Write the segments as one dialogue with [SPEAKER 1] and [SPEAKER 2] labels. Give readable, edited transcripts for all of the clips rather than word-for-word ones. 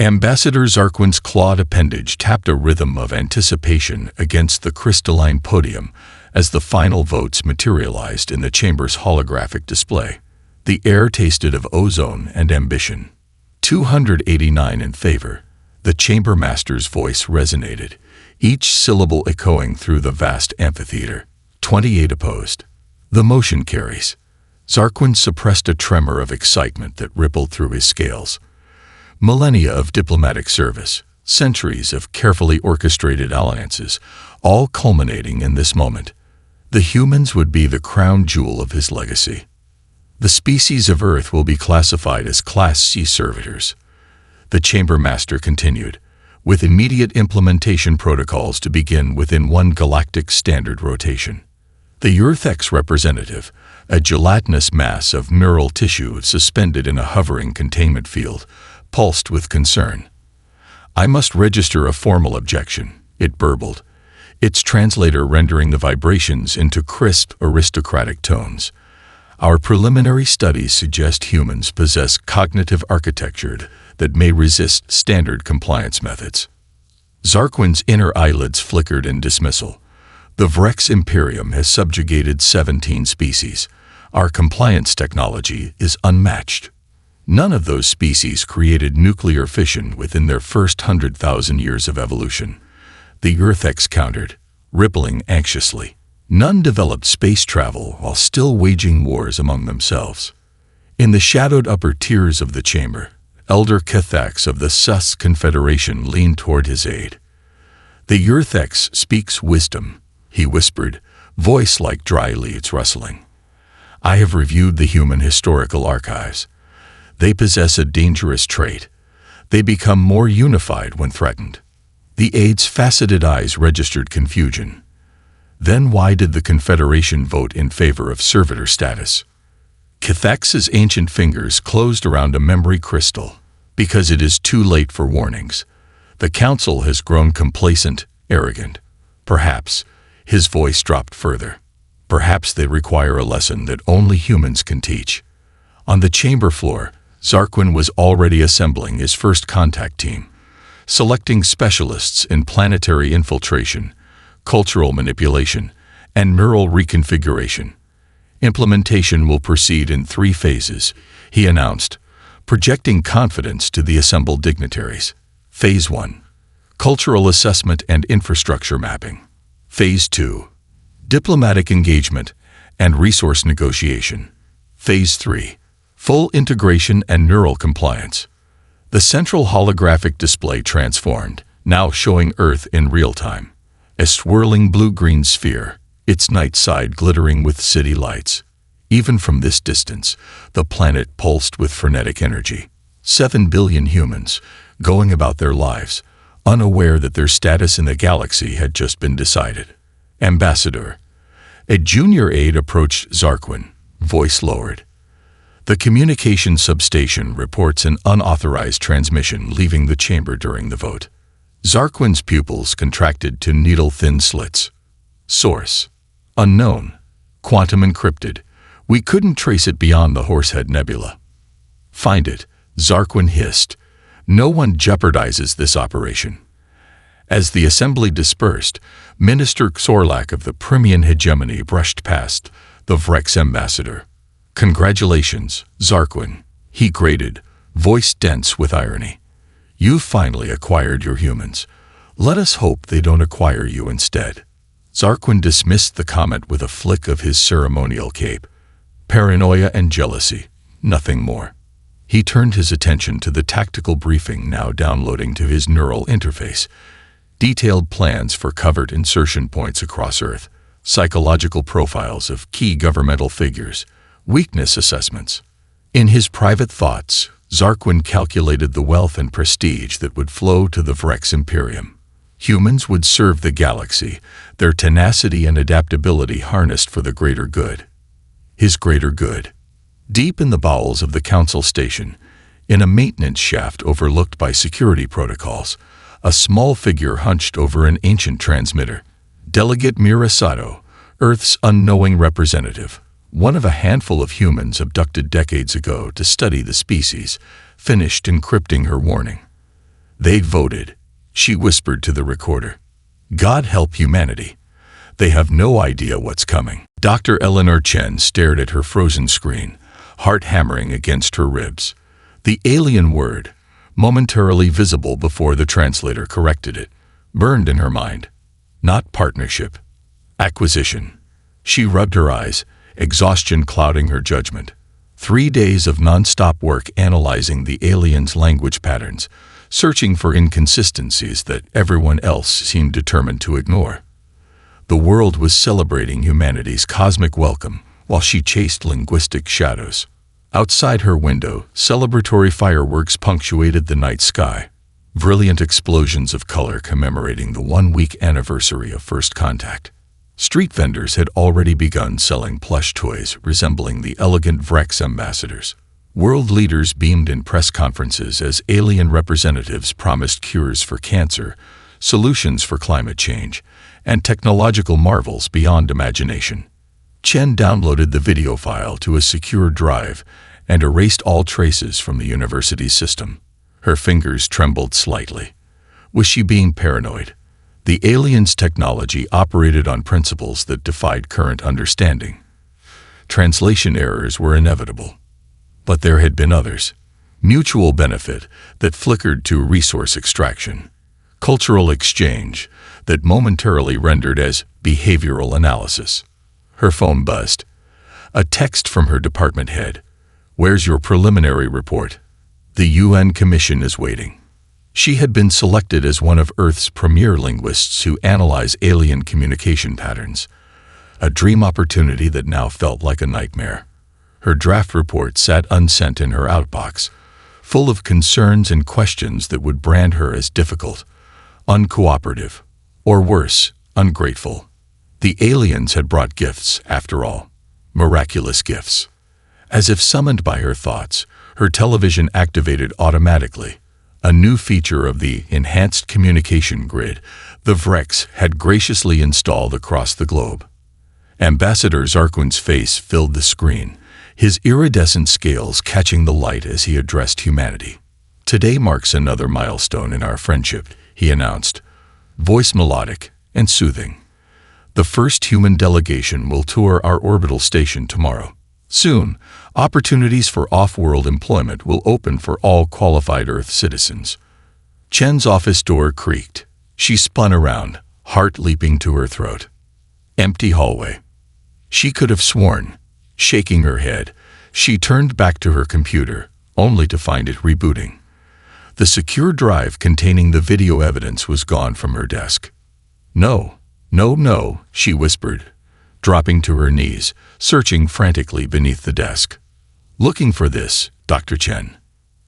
[SPEAKER 1] Ambassador Zarquin's clawed appendage tapped a rhythm of anticipation against the crystalline podium as the final votes materialized in the chamber's holographic display. The air tasted of ozone and ambition. 289 in favor. The chamber master's voice resonated, each syllable echoing through the vast amphitheater. 28 opposed. The motion carries. Zarquin suppressed a tremor of excitement that rippled through his scales. Millennia of diplomatic service, centuries of carefully orchestrated alliances, all culminating in this moment. The humans would be the crown jewel of his legacy. The species of Earth will be classified as Class C servitors. The chamber master continued, with immediate implementation protocols to begin within one galactic standard rotation. The Earth-X representative, a gelatinous mass of neural tissue suspended in a hovering containment field, pulsed with concern. "I must register a formal objection," it burbled, its translator rendering the vibrations into crisp, aristocratic tones. "Our preliminary studies suggest humans possess cognitive architecture that may resist standard compliance methods." Zarquin's inner eyelids flickered in dismissal. "The Vrex Imperium has subjugated 17 species. Our compliance technology is unmatched. None of those species created nuclear fission within their first 100,000 years of evolution." The Earth-X countered, rippling anxiously. "None developed space travel while still waging wars among themselves." In the shadowed upper tiers of the chamber, Elder Kethax of the Sus Confederation leaned toward his aide. "The Earth-X speaks wisdom," he whispered, voice like dry leaves rustling. "I have reviewed the human historical archives. They possess a dangerous trait. They become more unified when threatened." The aide's faceted eyes registered confusion. "Then why did the Confederation vote in favor of servitor status?" Kethax's ancient fingers closed around a memory crystal. "Because it is too late for warnings. The Council has grown complacent, arrogant. Perhaps," his voice dropped further, "perhaps they require a lesson that only humans can teach." On the chamber floor, Zarquin was already assembling his first contact team, selecting specialists in planetary infiltration, cultural manipulation, and neural reconfiguration. "Implementation will proceed in 3 phases," he announced, projecting confidence to the assembled dignitaries. Phase 1. Cultural assessment and infrastructure mapping. Phase 2. Diplomatic engagement and resource negotiation. Phase 3. Full integration and neural compliance. The central holographic display transformed, now showing Earth in real time. A swirling blue-green sphere, its night side glittering with city lights. Even from this distance, the planet pulsed with frenetic energy. 7 billion humans, going about their lives, unaware that their status in the galaxy had just been decided. "Ambassador." A junior aide approached Zarquin, voice lowered. "The communication substation reports an unauthorized transmission leaving the chamber during the vote." Zarquin's pupils contracted to needle-thin slits. "Source: unknown. Quantum encrypted. We couldn't trace it beyond the Horsehead Nebula." "Find it," Zarquin hissed. "No one jeopardizes this operation." As the assembly dispersed, Minister Xorlak of the Primian hegemony brushed past the Vrex ambassador. "Congratulations, Zarquin," he grated, voice dense with irony. "You've finally acquired your humans. Let us hope they don't acquire you instead." Zarquin dismissed the comment with a flick of his ceremonial cape. Paranoia and jealousy, nothing more. He turned his attention to the tactical briefing now downloading to his neural interface. Detailed plans for covert insertion points across Earth, psychological profiles of key governmental figures, weakness assessments. In his private thoughts, Zarquin calculated the wealth and prestige that would flow to the Vrex Imperium. Humans would serve the galaxy, their tenacity and adaptability harnessed for the greater good. His greater good. Deep in the bowels of the Council Station, in a maintenance shaft overlooked by security protocols, a small figure hunched over an ancient transmitter. Delegate Mirasato, Earth's unknowing representative, one of a handful of humans abducted decades ago to study the species, finished encrypting her warning. They voted, she whispered to the recorder. God help humanity. They have no idea what's coming. Dr. Eleanor Chen stared at her frozen screen, heart hammering against her ribs. The alien word, momentarily visible before the translator corrected it, burned in her mind. Not partnership. Acquisition. She rubbed her eyes, exhaustion clouding her judgment. 3 days of non-stop work analyzing the aliens' language patterns, searching for inconsistencies that everyone else seemed determined to ignore. The world was celebrating humanity's cosmic welcome while she chased linguistic shadows. Outside her window, celebratory fireworks punctuated the night sky, brilliant explosions of color commemorating the 1-week anniversary of first contact. Street vendors had already begun selling plush toys resembling the elegant Vrex ambassadors. World leaders beamed in press conferences as alien representatives promised cures for cancer, solutions for climate change, and technological marvels beyond imagination. Chen downloaded the video file to a secure drive and erased all traces from the university's system. Her fingers trembled slightly. Was she being paranoid? The aliens' technology operated on principles that defied current understanding. Translation errors were inevitable. But there had been others. Mutual benefit that flickered to resource extraction. Cultural exchange that momentarily rendered as behavioral analysis. Her phone buzzed. A text from her department head. "Where's your preliminary report? The UN Commission is waiting." She had been selected as one of Earth's premier linguists who analyze alien communication patterns. A dream opportunity that now felt like a nightmare. Her draft report sat unsent in her outbox, full of concerns and questions that would brand her as difficult, uncooperative, or worse, ungrateful. The aliens had brought gifts, after all. Miraculous gifts. As if summoned by her thoughts, her television activated automatically. A new feature of the enhanced communication grid the Vrex had graciously installed across the globe. Ambassador Zarquin's face filled the screen, his iridescent scales catching the light as he addressed humanity. "Today marks another milestone in our friendship," he announced, voice melodic and soothing. "The first human delegation will tour our orbital station tomorrow. Soon, opportunities for off-world employment will open for all qualified Earth citizens." Chen's office door creaked. She spun around, heart leaping to her throat. Empty hallway. She could have sworn. Shaking her head, she turned back to her computer, only to find it rebooting. The secure drive containing the video evidence was gone from her desk. "No, no," she whispered, dropping to her knees, searching frantically beneath the desk. "Looking for this, Dr. Chen."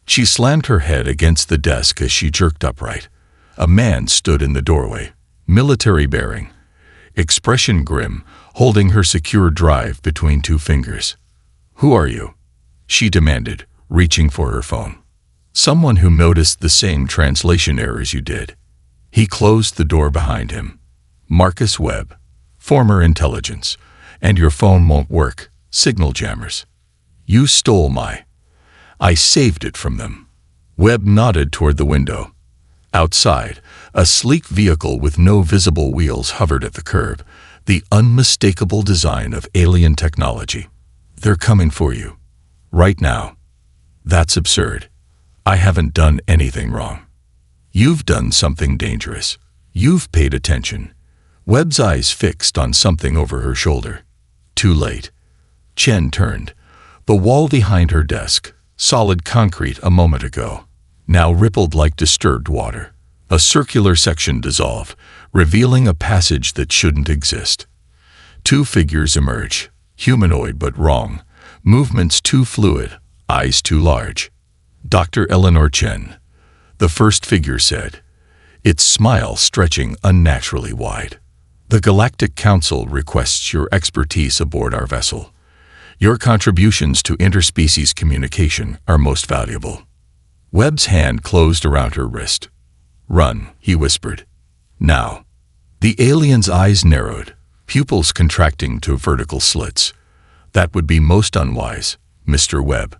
[SPEAKER 1] She slammed her head against the desk as she jerked upright. A man stood in the doorway, military bearing, expression grim, holding her secure drive between two fingers. "Who are you?" she demanded, reaching for her phone. "Someone who noticed the same translation errors you did." He closed the door behind him. "Marcus Webb, former intelligence, and your phone won't work, signal jammers. You stole my... I saved it from them." Webb nodded toward the window. Outside, a sleek vehicle with no visible wheels hovered at the curb, the unmistakable design of alien technology. "They're coming for you. Right now." "That's absurd. I haven't done anything wrong." "You've done something dangerous. You've paid attention." Webb's eyes fixed on something over her shoulder. Too late. Chen turned. The wall behind her desk, solid concrete a moment ago, now rippled like disturbed water. A circular section dissolved, revealing a passage that shouldn't exist. Two figures emerge, humanoid but wrong, movements too fluid, eyes too large. Dr. Eleanor Chen, the first figure said, its smile stretching unnaturally wide. "The Galactic Council requests your expertise aboard our vessel. Your contributions to interspecies communication are most valuable." Webb's hand closed around her wrist. "Run," he whispered. "Now." The alien's eyes narrowed, pupils contracting to vertical slits. "That would be most unwise, Mr. Webb."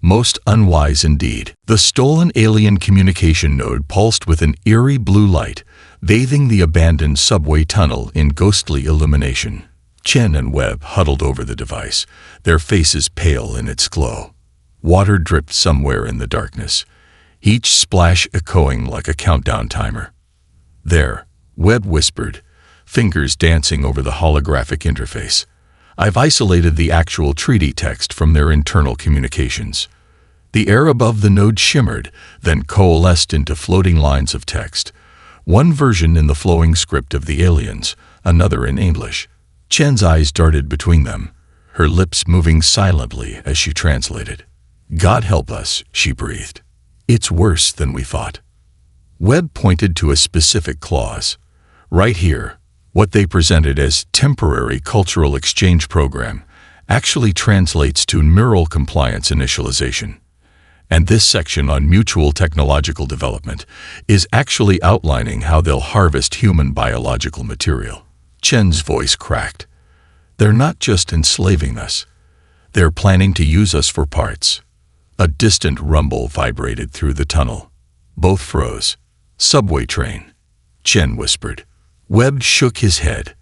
[SPEAKER 1] Most unwise indeed. The stolen alien communication node pulsed with an eerie blue light, bathing the abandoned subway tunnel in ghostly illumination. Chen and Webb huddled over the device, their faces pale in its glow. Water dripped somewhere in the darkness, each splash echoing like a countdown timer. "There," Webb whispered, fingers dancing over the holographic interface. "I've isolated the actual treaty text from their internal communications." The air above the node shimmered, then coalesced into floating lines of text. One version in the flowing script of the aliens, another in English. Chen's eyes darted between them, her lips moving silently as she translated. "God help us," she breathed. "It's worse than we thought." Webb pointed to a specific clause. Right here, what they presented as temporary cultural exchange program actually translates to neural compliance initialization. And this section on mutual technological development is actually outlining how they'll harvest human biological material. Chen's voice cracked. "They're not just enslaving us. They're planning to use us for parts." A distant rumble vibrated through the tunnel. Both froze. "Subway train," Chen whispered. Webb shook his head.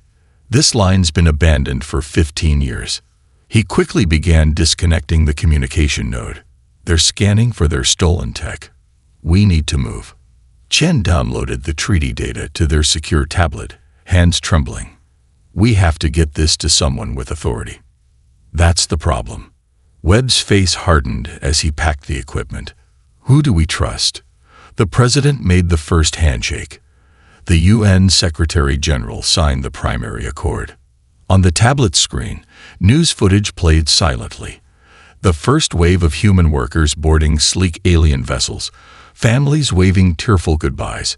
[SPEAKER 1] "This line's been abandoned for 15 years. He quickly began disconnecting the communication node. "They're scanning for their stolen tech. We need to move." Chen downloaded the treaty data to their secure tablet, hands trembling. "We have to get this to someone with authority." "That's the problem." Webb's face hardened as he packed the equipment. "Who do we trust?" The president made the first handshake. The UN Secretary General signed the primary accord. On the tablet screen, news footage played silently. The first wave of human workers boarding sleek alien vessels, families waving tearful goodbyes,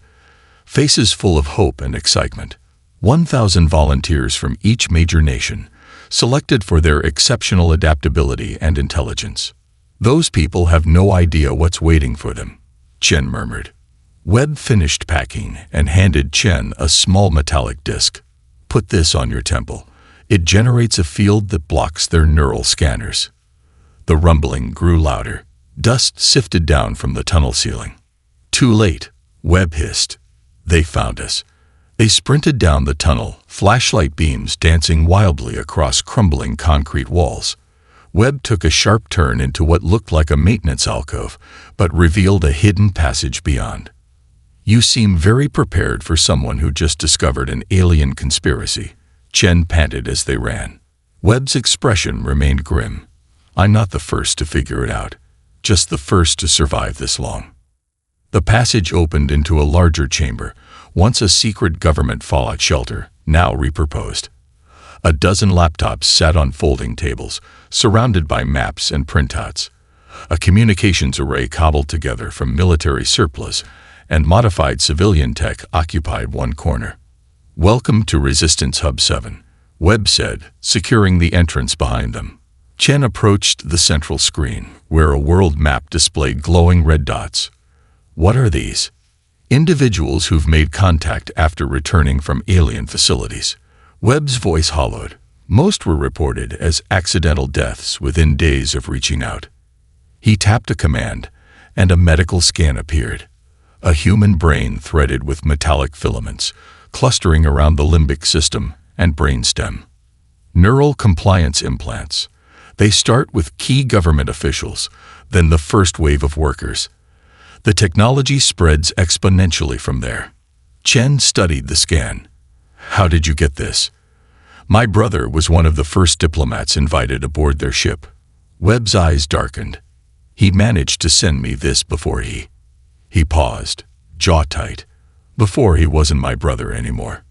[SPEAKER 1] faces full of hope and excitement. 1,000 volunteers from each major nation, selected for their exceptional adaptability and intelligence. "Those people have no idea what's waiting for them," Chen murmured. Webb finished packing and handed Chen a small metallic disc. "Put this on your temple. It generates a field that blocks their neural scanners." The rumbling grew louder. Dust sifted down from the tunnel ceiling. "Too late," Webb hissed. "They found us." They sprinted down the tunnel, flashlight beams dancing wildly across crumbling concrete walls. Webb took a sharp turn into what looked like a maintenance alcove, but revealed a hidden passage beyond. "You seem very prepared for someone who just discovered an alien conspiracy," Chen panted as they ran. Webb's expression remained grim. "I'm not the first to figure it out, just the first to survive this long." The passage opened into a larger chamber, once a secret government fallout shelter, now repurposed. A dozen laptops sat on folding tables, surrounded by maps and printouts. A communications array cobbled together from military surplus and modified civilian tech occupied one corner. "Welcome to Resistance Hub 7, Webb said, securing the entrance behind them. Chen approached the central screen, where a world map displayed glowing red dots. "What are these?" "Individuals who've made contact after returning from alien facilities." Webb's voice hollowed. Most were reported as accidental deaths within days of reaching out. He tapped a command, and a medical scan appeared. A human brain threaded with metallic filaments, clustering around the limbic system and brainstem. Neural compliance implants. They start with key government officials, then the first wave of workers. The technology spreads exponentially from there. Chen studied the scan. "How did you get this?" "My brother was one of the first diplomats invited aboard their ship." Webb's eyes darkened. "He managed to send me this before he paused, jaw tight. "Before he wasn't my brother anymore."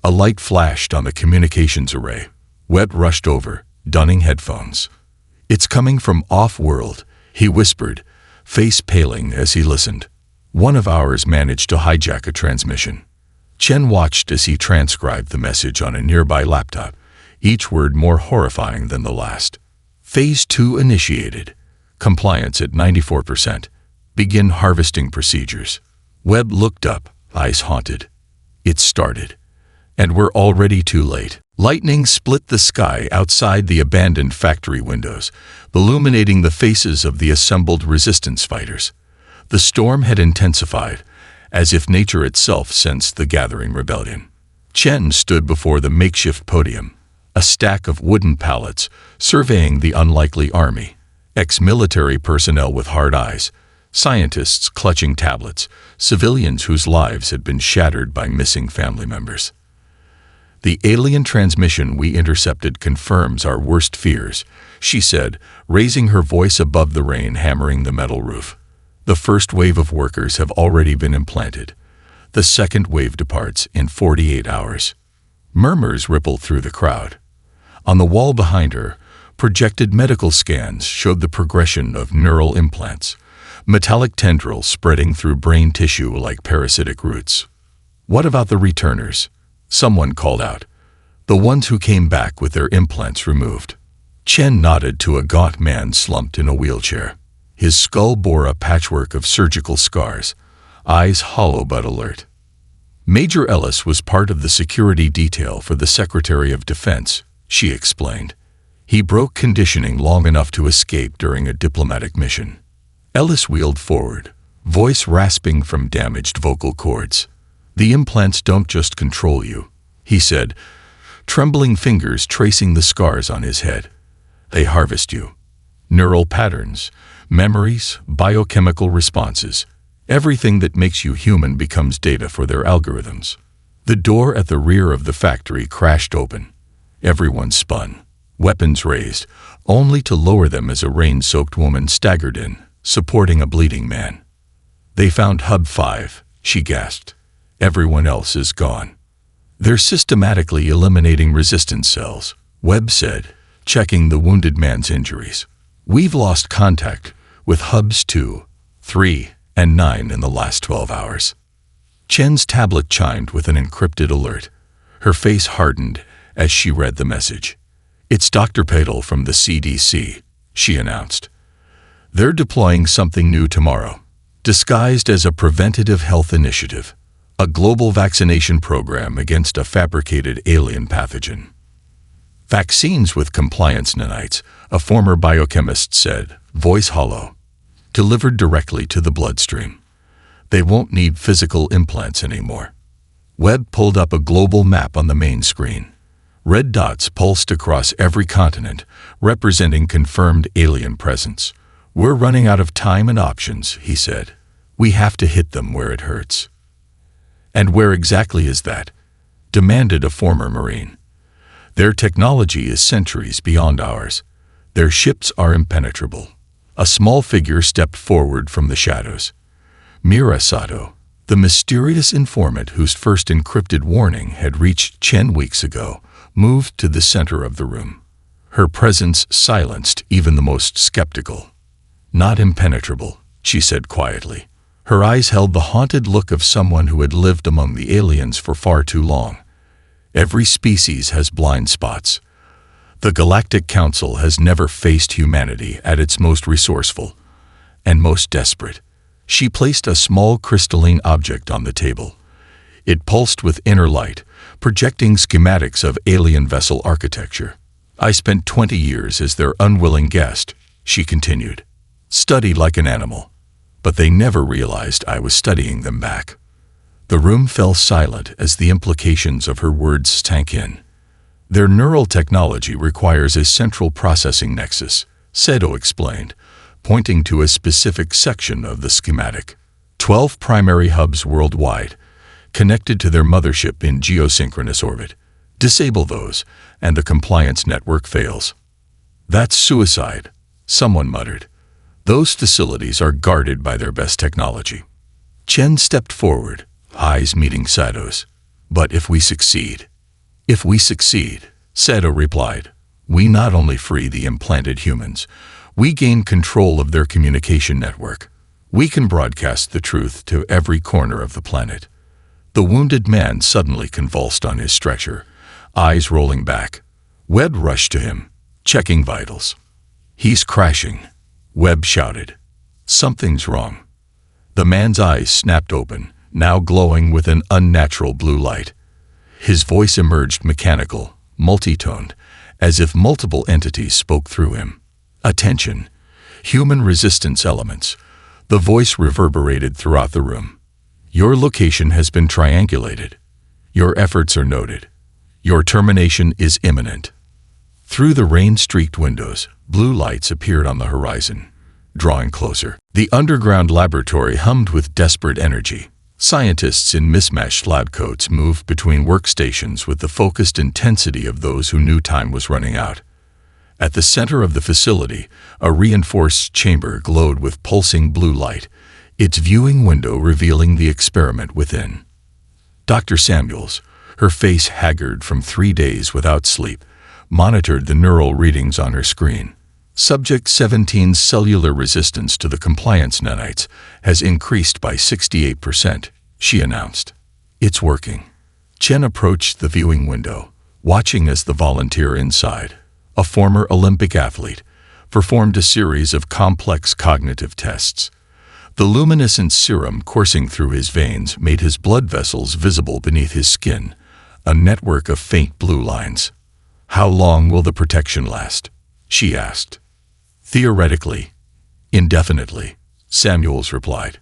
[SPEAKER 1] A light flashed on the communications array. Webb rushed over, donning headphones. "It's coming from off-world," he whispered, face paling as he listened. "One of ours managed to hijack a transmission." Chen watched as he transcribed the message on a nearby laptop, each word more horrifying than the last. "Phase 2 initiated. Compliance at 94%. Begin harvesting procedures." Webb looked up, eyes haunted. "It started. And we're already too late." Lightning split the sky outside the abandoned factory windows, illuminating the faces of the assembled resistance fighters. The storm had intensified, as if nature itself sensed the gathering rebellion. Chen stood before the makeshift podium, a stack of wooden pallets, surveying the unlikely army. Ex-military personnel with hard eyes, scientists clutching tablets, civilians whose lives had been shattered by missing family members. "The alien transmission we intercepted confirms our worst fears," she said, raising her voice above the rain hammering the metal roof. "The first wave of workers have already been implanted. The second wave departs in 48 hours. Murmurs rippled through the crowd. On the wall behind her, projected medical scans showed the progression of neural implants, metallic tendrils spreading through brain tissue like parasitic roots. "What about the returners?" someone called out. "The ones who came back with their implants removed." Chen nodded to a gaunt man slumped in a wheelchair. His skull bore a patchwork of surgical scars, eyes hollow but alert. "Major Ellis was part of the security detail for the Secretary of Defense," she explained. "He broke conditioning long enough to escape during a diplomatic mission." Ellis wheeled forward, voice rasping from damaged vocal cords. "The implants don't just control you," he said, trembling fingers tracing the scars on his head. "They harvest you. Neural patterns, memories, biochemical responses. Everything that makes you human becomes data for their algorithms." The door at the rear of the factory crashed open. Everyone spun, weapons raised, only to lower them as a rain-soaked woman staggered in, supporting a bleeding man. "They found Hub 5, she gasped. "Everyone else is gone." "They're systematically eliminating resistance cells," Webb said, checking the wounded man's injuries. "We've lost contact with Hubs 2, 3, and 9 in the last 12 hours. Chen's tablet chimed with an encrypted alert. Her face hardened as she read the message. "It's Dr. Patel from the CDC, she announced. "They're deploying something new tomorrow, disguised as a preventative health initiative. A global vaccination program against a fabricated alien pathogen." "Vaccines with compliance nanites," a former biochemist said, voice hollow. "Delivered directly to the bloodstream. They won't need physical implants anymore." Webb pulled up a global map on the main screen. Red dots pulsed across every continent, representing confirmed alien presence. "We're running out of time and options," he said. "We have to hit them where it hurts." "And where exactly is that?" demanded a former Marine. "Their technology is centuries beyond ours. Their ships are impenetrable." A small figure stepped forward from the shadows. Mira Sato, the mysterious informant whose first encrypted warning had reached Chen weeks ago, moved to the center of the room. Her presence silenced even the most skeptical. "Not impenetrable," she said quietly. Her eyes held the haunted look of someone who had lived among the aliens for far too long. "Every species has blind spots. The Galactic Council has never faced humanity at its most resourceful and most desperate." She placed a small crystalline object on the table. It pulsed with inner light, projecting schematics of alien vessel architecture. "I spent 20 years as their unwilling guest," she continued. "Studied like an animal. But they never realized I was studying them back." The room fell silent as the implications of her words sank in. "Their neural technology requires a central processing nexus," Seto explained, pointing to a specific section of the schematic. 12 primary hubs worldwide, connected to their mothership in geosynchronous orbit. Disable those, and the compliance network fails. "That's suicide," someone muttered. "Those facilities are guarded by their best technology." Chen stepped forward, eyes meeting Sato's. "But if we succeed?" "If we succeed," Sato replied, "we not only free the implanted humans, we gain control of their communication network. We can broadcast the truth to every corner of the planet." The wounded man suddenly convulsed on his stretcher, eyes rolling back. Webb rushed to him, checking vitals. "He's crashing," Webb shouted. "Something's wrong." The man's eyes snapped open, now glowing with an unnatural blue light. His voice emerged mechanical, multi-toned, as if multiple entities spoke through him. "Attention! Human resistance elements." The voice reverberated throughout the room. "Your location has been triangulated. Your efforts are noted. Your termination is imminent." Through the rain-streaked windows, blue lights appeared on the horizon, drawing closer. The underground laboratory hummed with desperate energy. Scientists in mismatched lab coats moved between workstations with the focused intensity of those who knew time was running out. At the center of the facility, a reinforced chamber glowed with pulsing blue light, its viewing window revealing the experiment within. Dr. Samuels, her face haggard from 3 days without sleep, monitored the neural readings on her screen. Subject 17's cellular resistance to the compliance nanites has increased by 68%, she announced. "It's working." Chen approached the viewing window, watching as the volunteer inside, a former Olympic athlete, performed a series of complex cognitive tests. The luminescent serum coursing through his veins made his blood vessels visible beneath his skin, a network of faint blue lines. "How long will the protection last?" she asked. "Theoretically, indefinitely," Samuels replied.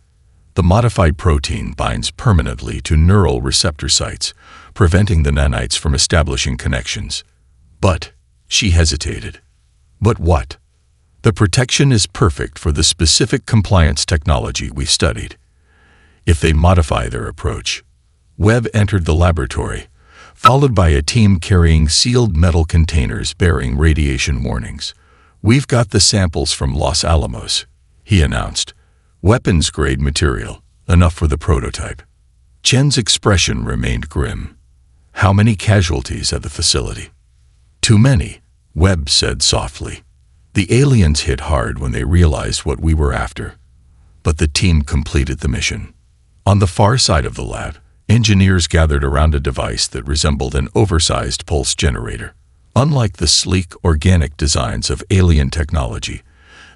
[SPEAKER 1] "The modified protein binds permanently to neural receptor sites, preventing the nanites from establishing connections." "But," she hesitated. "But what?" "The protection is perfect for the specific compliance technology we studied. If they modify their approach." Webb entered the laboratory, followed by a team carrying sealed metal containers bearing radiation warnings. "We've got the samples from Los Alamos," he announced. "Weapons-grade material, enough for the prototype." Chen's expression remained grim. "How many casualties at the facility?" "Too many," Webb said softly. "The aliens hit hard when they realized what we were after. But the team completed the mission." On the far side of the lab, engineers gathered around a device that resembled an oversized pulse generator. Unlike the sleek, organic designs of alien technology,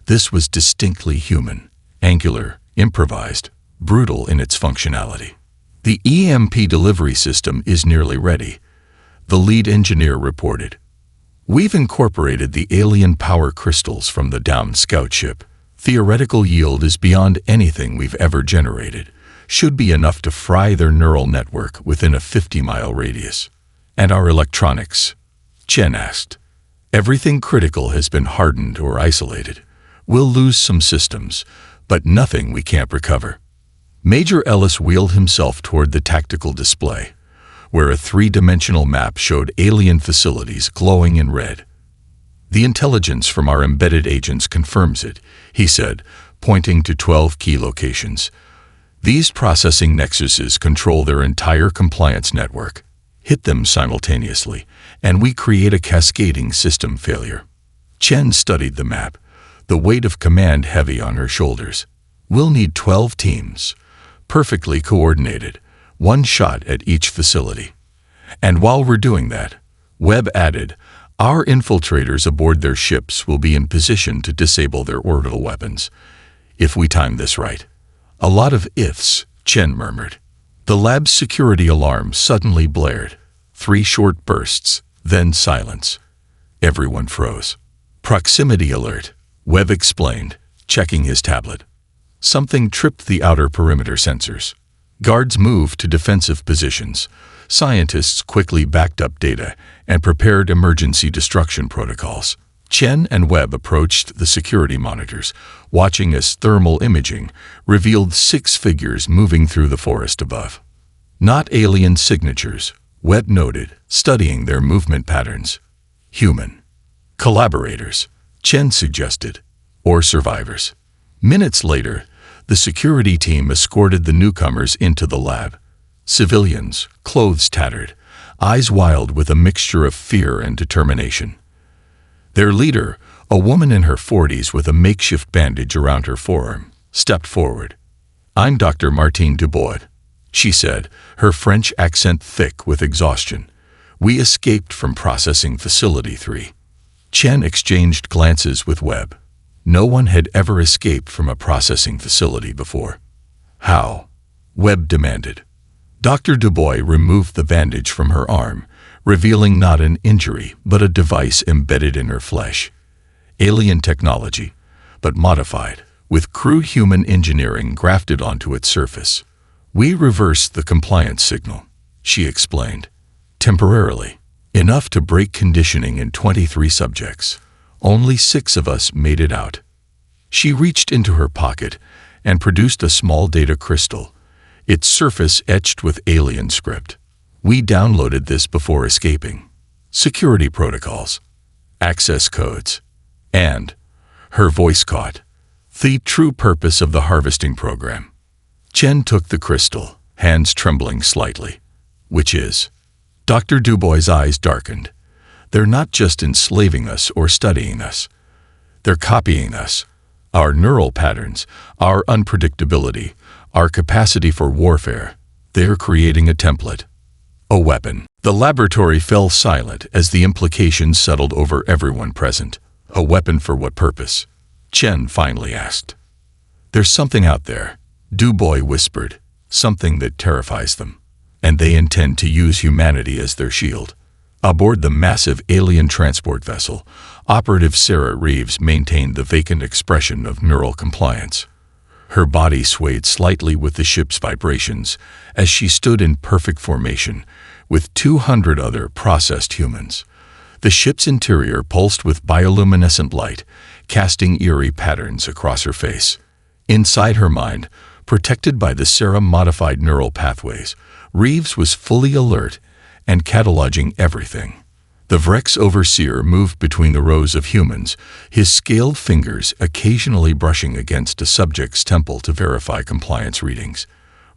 [SPEAKER 1] this was distinctly human, angular, improvised, brutal in its functionality. "The EMP delivery system is nearly ready," the lead engineer reported. "We've incorporated the alien power crystals from the downed scout ship. Theoretical yield is beyond anything we've ever generated. Should be enough to fry their neural network within a 50-mile radius." "And our electronics?" Chen asked. "Everything critical has been hardened or isolated. We'll lose some systems, but nothing we can't recover." Major Ellis wheeled himself toward the tactical display, where a 3-dimensional map showed alien facilities glowing in red. "The intelligence from our embedded agents confirms it," he said, pointing to 12 key locations. "These processing nexuses control their entire compliance network. Hit them simultaneously, and we create a cascading system failure." Chen studied the map, the weight of command heavy on her shoulders. "We'll need 12 teams, perfectly coordinated, one shot at each facility. And while we're doing that," Webb added, "our infiltrators aboard their ships will be in position to disable their orbital weapons, if we time this right." "A lot of ifs," Chen murmured. The lab's security alarm suddenly blared. 3 short bursts, then silence. Everyone froze. "Proximity alert," Webb explained, checking his tablet. Something tripped the outer perimeter sensors. Guards moved to defensive positions. Scientists quickly backed up data and prepared emergency destruction protocols. Chen and Webb approached the security monitors, watching as thermal imaging revealed 6 figures moving through the forest above. "Not alien signatures," Webb noted, studying their movement patterns. "Human. Collaborators," Chen suggested, "or survivors." Minutes later, the security team escorted the newcomers into the lab. Civilians, clothes tattered, eyes wild with a mixture of fear and determination. Their leader, a woman in her 40s with a makeshift bandage around her forearm, stepped forward. "I'm Dr. Martine Dubois," she said, her French accent thick with exhaustion. "We escaped from Processing Facility 3. Chen exchanged glances with Webb. No one had ever escaped from a processing facility before. "How?" Webb demanded. Dr. Dubois removed the bandage from her arm, revealing not an injury but a device embedded in her flesh. Alien technology, but modified, with crude human engineering grafted onto its surface. We reversed the compliance signal, she explained. Temporarily. Enough to break conditioning in 23 subjects. Only 6 of us made it out. She reached into her pocket and produced a small data crystal, its surface etched with alien script. We downloaded this before escaping. Security protocols, access codes, and her voice caught the true purpose of the harvesting program. Chen took the crystal, hands trembling slightly. Which is? Dr. Dubois' eyes darkened. They're not just enslaving us or studying us. They're copying us. Our neural patterns, our unpredictability, our capacity for warfare. They're creating a template. A weapon. The laboratory fell silent as the implications settled over everyone present. A weapon for what purpose? Chen finally asked. There's something out there, Dubois whispered, something that terrifies them. And they intend to use humanity as their shield. Aboard the massive alien transport vessel, Operative Sarah Reeves maintained the vacant expression of neural compliance. Her body swayed slightly with the ship's vibrations as she stood in perfect formation with 200 other processed humans. The ship's interior pulsed with bioluminescent light, casting eerie patterns across her face. Inside her mind, protected by the Sarah-modified neural pathways, Reeves was fully alert and cataloging everything. The Vrex overseer moved between the rows of humans, his scaled fingers occasionally brushing against a subject's temple to verify compliance readings.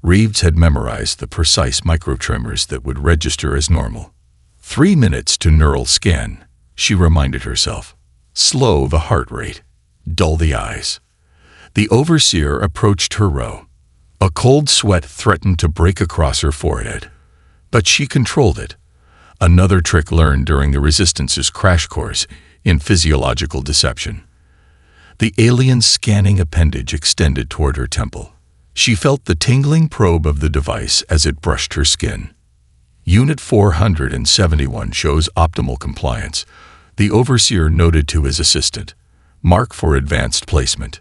[SPEAKER 1] Reeves had memorized the precise microtremors that would register as normal. 3 minutes to neural scan, she reminded herself. Slow the heart rate, dull the eyes. The overseer approached her row. A cold sweat threatened to break across her forehead. But she controlled it. Another trick learned during the Resistance's crash course in physiological deception. The alien's scanning appendage extended toward her temple. She felt the tingling probe of the device as it brushed her skin. Unit 471 shows optimal compliance, the overseer noted to his assistant. Mark for advanced placement.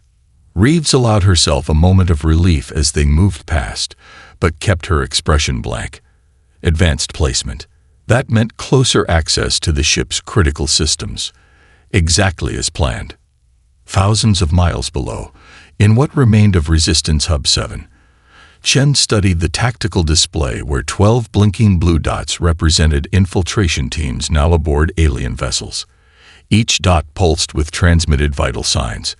[SPEAKER 1] Reeves allowed herself a moment of relief as they moved past, but kept her expression blank. Advanced placement. That meant closer access to the ship's critical systems, exactly as planned. Thousands of miles below, in what remained of Resistance Hub 7, Chen studied the tactical display where 12 blinking blue dots represented infiltration teams now aboard alien vessels. Each dot pulsed with transmitted vital signs,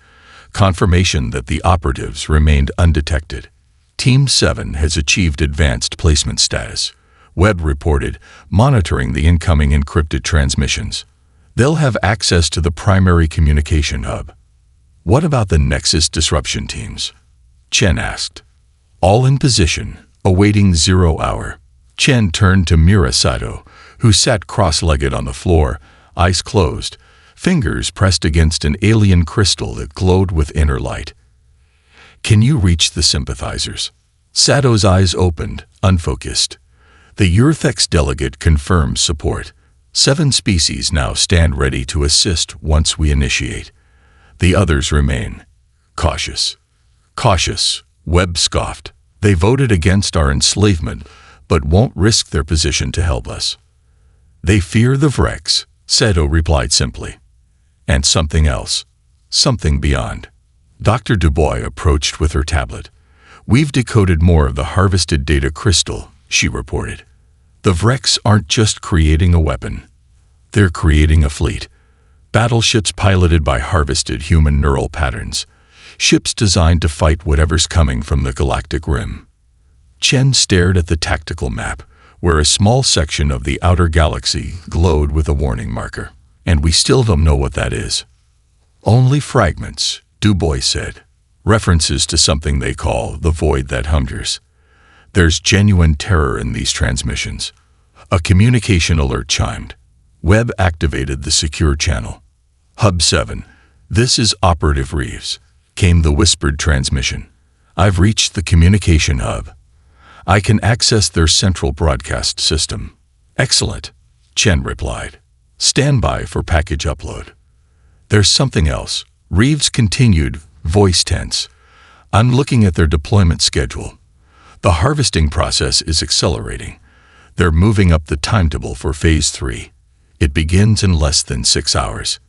[SPEAKER 1] confirmation that the operatives remained undetected. Team 7 has achieved advanced placement status, Webb reported, monitoring the incoming encrypted transmissions. They'll have access to the primary communication hub. What about the Nexus disruption teams? Chen asked. All in position, awaiting 0 hour. Chen turned to Mira Sato, who sat cross-legged on the floor, eyes closed, fingers pressed against an alien crystal that glowed with inner light. Can you reach the sympathizers? Sato's eyes opened, unfocused. The Urthex delegate confirmed support. 7 species now stand ready to assist once we initiate. The others remain cautious. Cautious, Webb scoffed. They voted against our enslavement, but won't risk their position to help us. They fear the Vrex, Sato replied simply. And something else. Something beyond. Dr. Dubois approached with her tablet. We've decoded more of the harvested data crystal, she reported. The Vrex aren't just creating a weapon. They're creating a fleet. Battleships piloted by harvested human neural patterns. Ships designed to fight whatever's coming from the galactic rim. Chen stared at the tactical map, where a small section of the outer galaxy glowed with a warning marker. And we still don't know what that is. Only fragments, Dubois said. References to something they call the void that hungers. There's genuine terror in these transmissions. A communication alert chimed. Webb activated the secure channel. Hub 7, this is Operative Reeves, came the whispered transmission. I've reached the communication hub. I can access their central broadcast system. Excellent. Chen replied. Stand by for package upload. There's something else, Reeves continued, voice tense. I'm looking at their deployment schedule. The harvesting process is accelerating. They're moving up the timetable for Phase 3. It begins in less than 6 hours.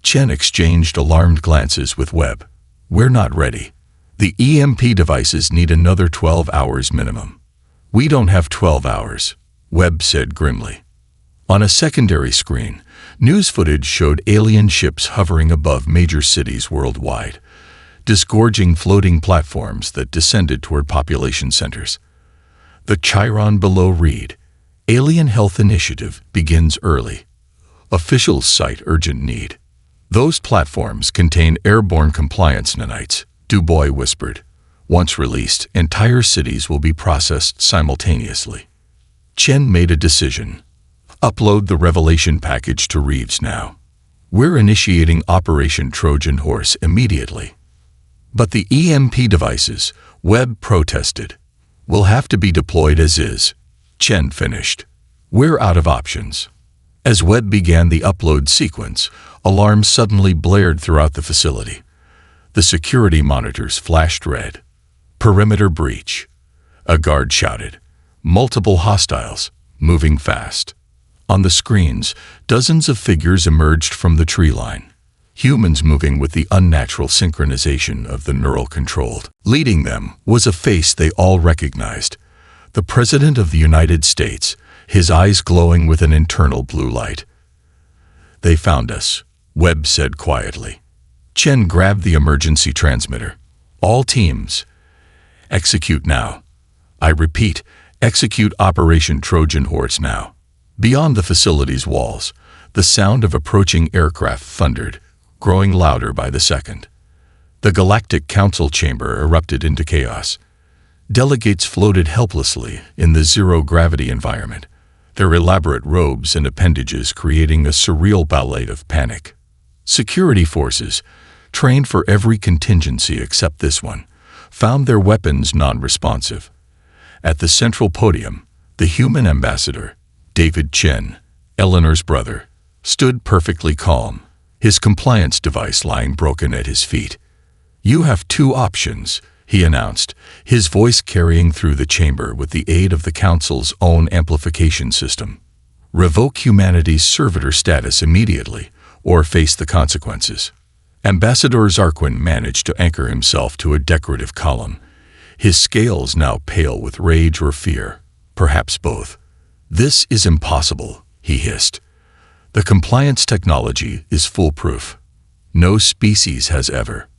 [SPEAKER 1] Chen exchanged alarmed glances with Webb. We're not ready. The EMP devices need another 12 hours minimum. We don't have 12 hours, Webb said grimly. On a secondary screen, news footage showed alien ships hovering above major cities worldwide, disgorging floating platforms that descended toward population centers. The chyron below read, Alien Health Initiative begins early. Officials cite urgent need. Those platforms contain airborne compliance nanites, Dubois whispered. Once released, entire cities will be processed simultaneously. Chen made a decision. Upload the revelation package to Reeves now. We're initiating Operation Trojan Horse immediately. But the EMP devices, Webb protested, will have to be deployed as is. Chen finished. We're out of options. As Webb began the upload sequence, alarms suddenly blared throughout the facility. The security monitors flashed red. Perimeter breach. A guard shouted. Multiple hostiles, moving fast. On the screens, dozens of figures emerged from the tree line. Humans moving with the unnatural synchronization of the neural controlled. Leading them was a face they all recognized. The President of the United States, his eyes glowing with an internal blue light. They found us, Webb said quietly. Chen grabbed the emergency transmitter. All teams, execute now. I repeat, execute Operation Trojan Horse now. Beyond the facility's walls, the sound of approaching aircraft thundered, growing louder by the second. The Galactic Council chamber erupted into chaos. Delegates floated helplessly in the zero-gravity environment, their elaborate robes and appendages creating a surreal ballet of panic. Security forces, trained for every contingency except this one, found their weapons non-responsive. At the central podium, the human ambassador, David Chen, Eleanor's brother, stood perfectly calm, his compliance device lying broken at his feet. You have two options, he announced, his voice carrying through the chamber with the aid of the Council's own amplification system. Revoke humanity's servitor status immediately, or face the consequences. Ambassador Zarquin managed to anchor himself to a decorative column, his scales now pale with rage or fear, perhaps both. This is impossible, he hissed. The compliance technology is foolproof. No species has ever.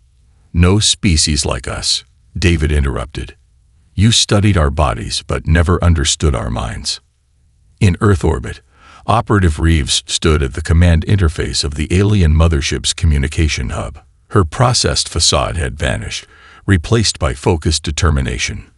[SPEAKER 1] No species like us, David interrupted. You studied our bodies but never understood our minds. In Earth orbit, Operative Reeves stood at the command interface of the alien mothership's communication hub. Her processed facade had vanished, replaced by focused determination.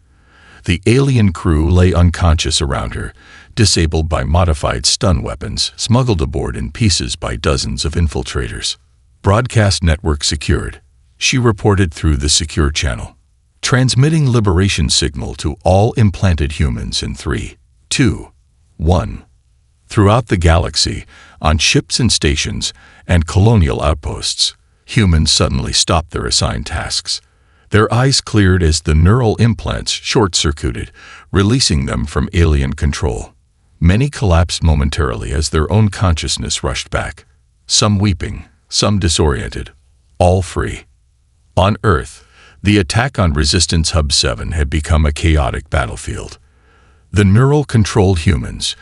[SPEAKER 1] The alien crew lay unconscious around her, disabled by modified stun weapons smuggled aboard in pieces by dozens of infiltrators. Broadcast network secured, she reported through the secure channel. Transmitting liberation signal to all implanted humans in 3, 2, 1. Throughout the galaxy, on ships and stations, and colonial outposts, humans suddenly stopped their assigned tasks. Their eyes cleared as the neural implants short-circuited, releasing them from alien control. Many collapsed momentarily as their own consciousness rushed back. Some weeping, some disoriented, all free. On Earth, the attack on Resistance Hub 7 had become a chaotic battlefield. The neural-controlled humans,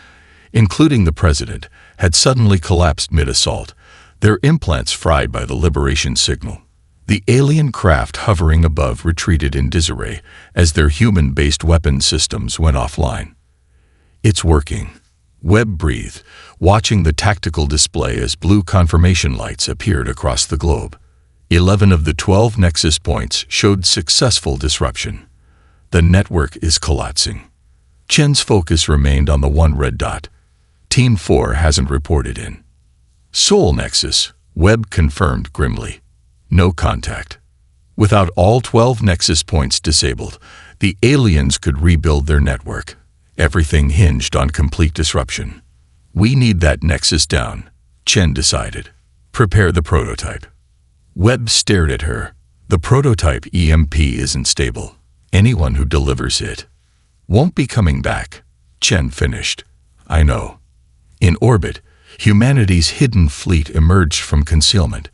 [SPEAKER 1] including the President, had suddenly collapsed mid-assault, their implants fried by the liberation signal. The alien craft hovering above retreated in disarray as their human-based weapon systems went offline. It's working, Webb breathed, watching the tactical display as blue confirmation lights appeared across the globe. 11 of the 12 nexus points showed successful disruption. The network is collapsing. Chen's focus remained on the one red dot. Team 4 hasn't reported in. Soul Nexus, Webb confirmed grimly. No contact. Without all 12 nexus points disabled, the aliens could rebuild their network. Everything hinged on complete disruption. We need that nexus down, Chen decided. Prepare the prototype. Webb stared at her. The prototype EMP isn't stable. Anyone who delivers it won't be coming back, Chen finished. I know. In orbit, humanity's hidden fleet emerged from concealment.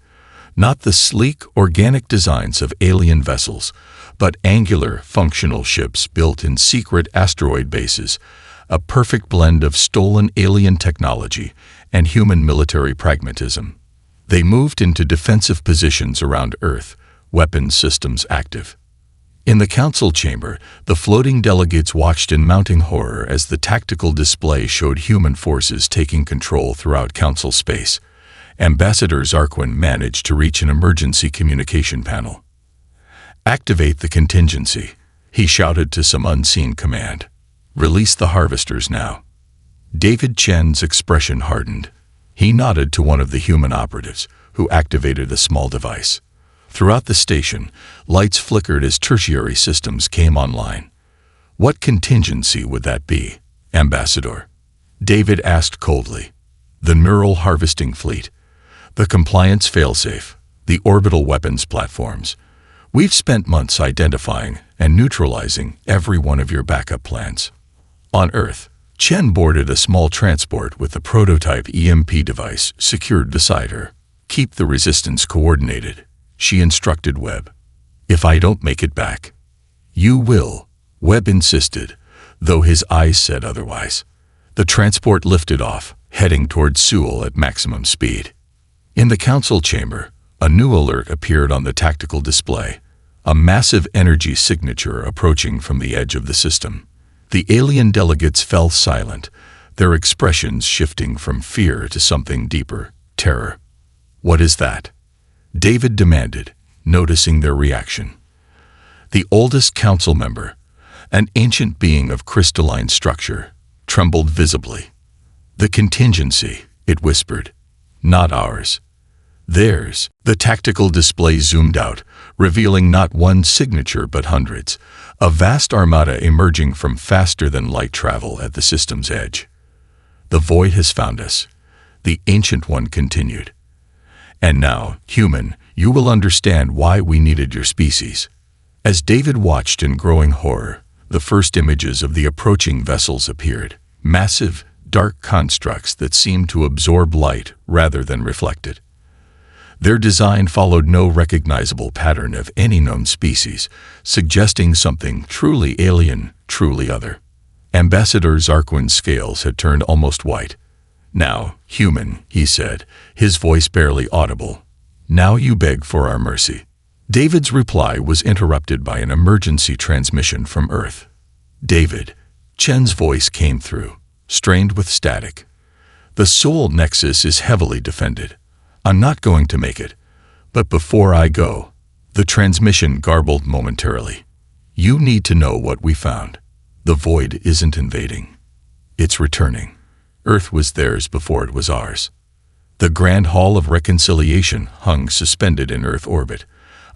[SPEAKER 1] Not the sleek, organic designs of alien vessels, but angular, functional ships built in secret asteroid bases, a perfect blend of stolen alien technology and human military pragmatism. They moved into defensive positions around Earth, weapons systems active. In the council chamber, the floating delegates watched in mounting horror as the tactical display showed human forces taking control throughout council space. Ambassador Zarquin managed to reach an emergency communication panel. Activate the contingency, he shouted to some unseen command. Release the harvesters now. David Chen's expression hardened. He nodded to one of the human operatives, who activated a small device. Throughout the station, lights flickered as tertiary systems came online. What contingency would that be, Ambassador? David asked coldly. The neural harvesting fleet, the compliance failsafe, the orbital weapons platforms. We've spent months identifying and neutralizing every one of your backup plans. On Earth, Chen boarded a small transport with the prototype EMP device secured beside her. Keep the resistance coordinated, she instructed Webb. If I don't make it back, you will, Webb insisted, though his eyes said otherwise. The transport lifted off, heading toward Seoul at maximum speed. In the council chamber, a new alert appeared on the tactical display, a massive energy signature approaching from the edge of the system. The alien delegates fell silent, their expressions shifting from fear to something deeper, terror. What is that? David demanded, noticing their reaction. The oldest council member, an ancient being of crystalline structure, trembled visibly. The contingency, it whispered. Not ours. Theirs. The tactical display zoomed out, revealing not one signature but hundreds, a vast armada emerging from faster-than-light travel at the system's edge. The void has found us, the Ancient One continued. And now, human, you will understand why we needed your species. As David watched in growing horror, the first images of the approaching vessels appeared, massive, dark constructs that seemed to absorb light rather than reflect it. Their design followed no recognizable pattern of any known species, suggesting something truly alien, truly other. Ambassador Zarquin's scales had turned almost white. Now, human, he said, his voice barely audible. Now you beg for our mercy. David's reply was interrupted by an emergency transmission from Earth. David, Chen's voice came through, strained with static. The Seoul Nexus is heavily defended. I'm not going to make it. But before I go, the transmission garbled momentarily. You need to know what we found. The void isn't invading. It's returning. Earth was theirs before it was ours. The Grand Hall of Reconciliation hung suspended in Earth orbit,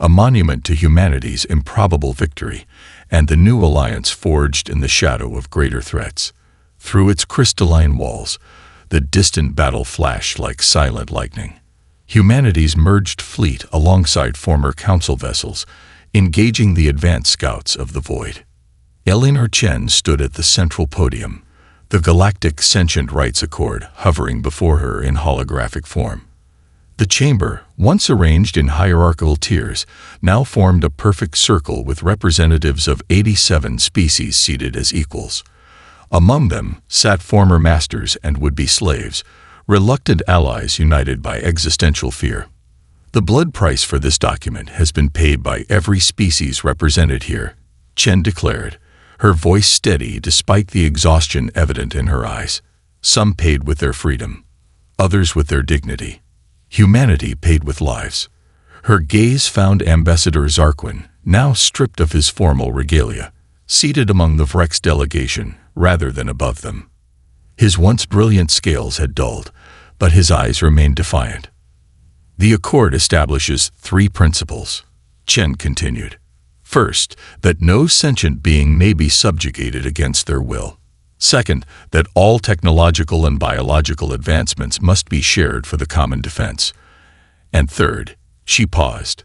[SPEAKER 1] a monument to humanity's improbable victory and the new alliance forged in the shadow of greater threats. Through its crystalline walls, the distant battle flashed like silent lightning. Humanity's merged fleet alongside former council vessels, engaging the advanced scouts of the void. Eleanor Chen stood at the central podium, the galactic sentient rights accord hovering before her in holographic form. The chamber, once arranged in hierarchical tiers, now formed a perfect circle with representatives of 87 species seated as equals. Among them sat former masters and would-be slaves, reluctant allies united by existential fear. The blood price for this document has been paid by every species represented here, Chen declared, her voice steady despite the exhaustion evident in her eyes. Some paid with their freedom, others with their dignity. Humanity paid with lives. Her gaze found Ambassador Zarquin, now stripped of his formal regalia, seated among the Vrex delegation rather than above them. His once brilliant scales had dulled, but his eyes remained defiant. The accord establishes 3 principles, Chen continued. First, that no sentient being may be subjugated against their will. Second, that all technological and biological advancements must be shared for the common defense. And third, she paused,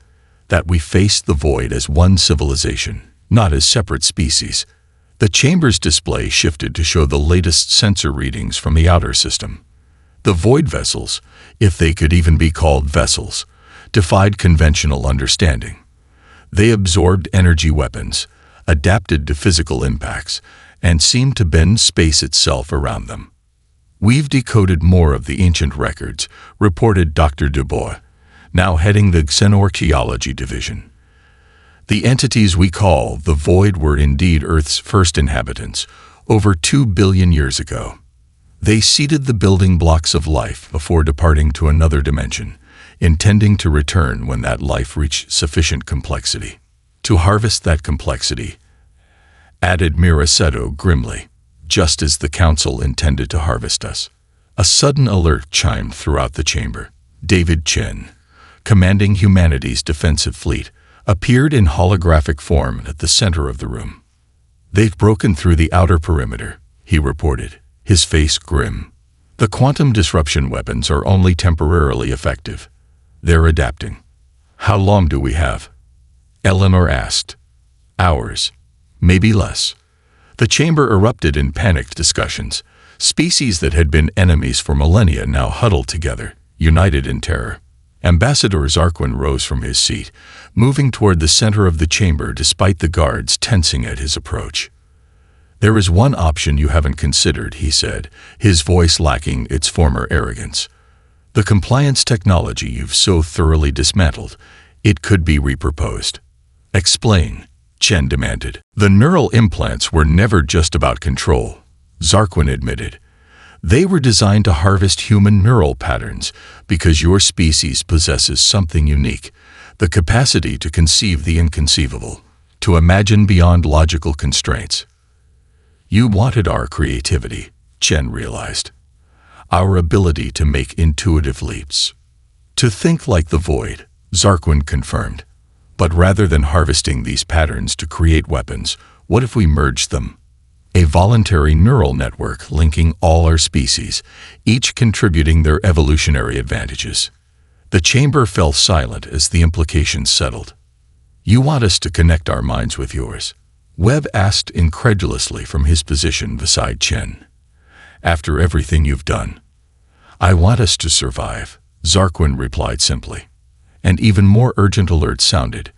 [SPEAKER 1] that we face the void as one civilization, not as separate species. The chamber's display shifted to show the latest sensor readings from the outer system. The void vessels, if they could even be called vessels, defied conventional understanding. They absorbed energy weapons, adapted to physical impacts, and seemed to bend space itself around them. "We've decoded more of the ancient records," reported Dr. Dubois, now heading the Xenorchaeology division. "The entities we call the Void were indeed Earth's first inhabitants, over 2 billion years ago. They seeded the building blocks of life before departing to another dimension, intending to return when that life reached sufficient complexity. To harvest that complexity," added Miraceto grimly, "just as the Council intended to harvest us." A sudden alert chimed throughout the chamber. David Chen, commanding humanity's defensive fleet, appeared in holographic form at the center of the room. "They've broken through the outer perimeter," he reported, his face grim. "The quantum disruption weapons are only temporarily effective. They're adapting." "How long do we have?" Eleanor asked. "Hours. Maybe less." The chamber erupted in panicked discussions. Species that had been enemies for millennia now huddled together, united in terror. Ambassador Zarquin rose from his seat, moving toward the center of the chamber despite the guards tensing at his approach. "There is one option you haven't considered," he said, his voice lacking its former arrogance. "The compliance technology you've so thoroughly dismantled, it could be repurposed." "Explain," Chen demanded. "The neural implants were never just about control," Zarquin admitted. "They were designed to harvest human neural patterns because your species possesses something unique, the capacity to conceive the inconceivable, to imagine beyond logical constraints." "You wanted our creativity," Chen realized. "Our ability to make intuitive leaps. To think like the void," Zarquin confirmed. "But rather than harvesting these patterns to create weapons, what if we merged them? A voluntary neural network linking all our species, each contributing their evolutionary advantages." The chamber fell silent as the implications settled. "You want us to connect our minds with yours?" Webb asked incredulously from his position beside Chen. "After everything you've done?" "I want us to survive," Zarquin replied simply. An even more urgent alert sounded.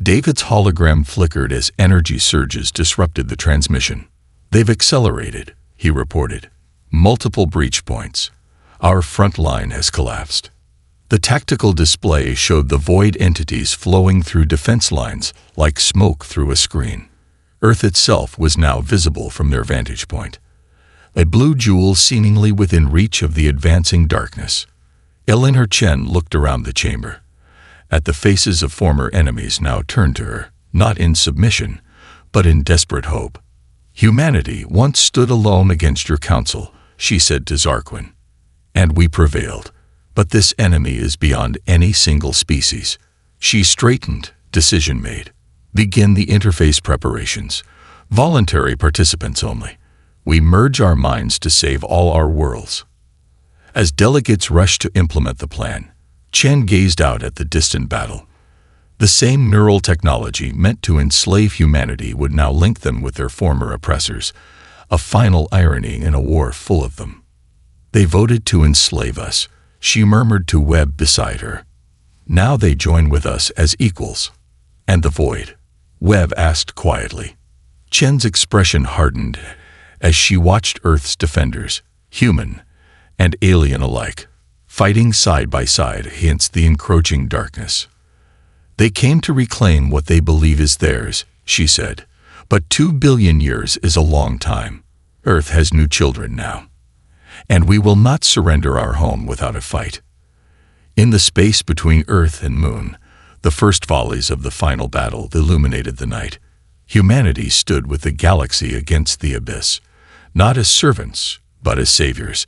[SPEAKER 1] David's hologram flickered as energy surges disrupted the transmission. "They've accelerated," he reported. "Multiple breach points. Our front line has collapsed." The tactical display showed the void entities flowing through defense lines like smoke through a screen. Earth itself was now visible from their vantage point, a blue jewel seemingly within reach of the advancing darkness. Eleanor Chen looked around the chamber. At the faces of former enemies now turned to her, not in submission, but in desperate hope. "Humanity once stood alone against your council," she said to Zarquin. "And we prevailed. But this enemy is beyond any single species." She straightened, decision made. "Begin the interface preparations. Voluntary participants only. We merge our minds to save all our worlds." As delegates rushed to implement the plan, Chen gazed out at the distant battle. The same neural technology meant to enslave humanity would now link them with their former oppressors, a final irony in a war full of them. "They voted to enslave us," she murmured to Webb beside her. "Now they join with us as equals." "And the void?" Webb asked quietly. Chen's expression hardened as she watched Earth's defenders, human and alien alike, fighting side by side against the encroaching darkness. "They came to reclaim what they believe is theirs," she said. "But 2 billion years is a long time. Earth has new children now. And we will not surrender our home without a fight." In the space between Earth and Moon, the first volleys of the final battle illuminated the night. Humanity stood with the galaxy against the abyss, not as servants, but as saviors.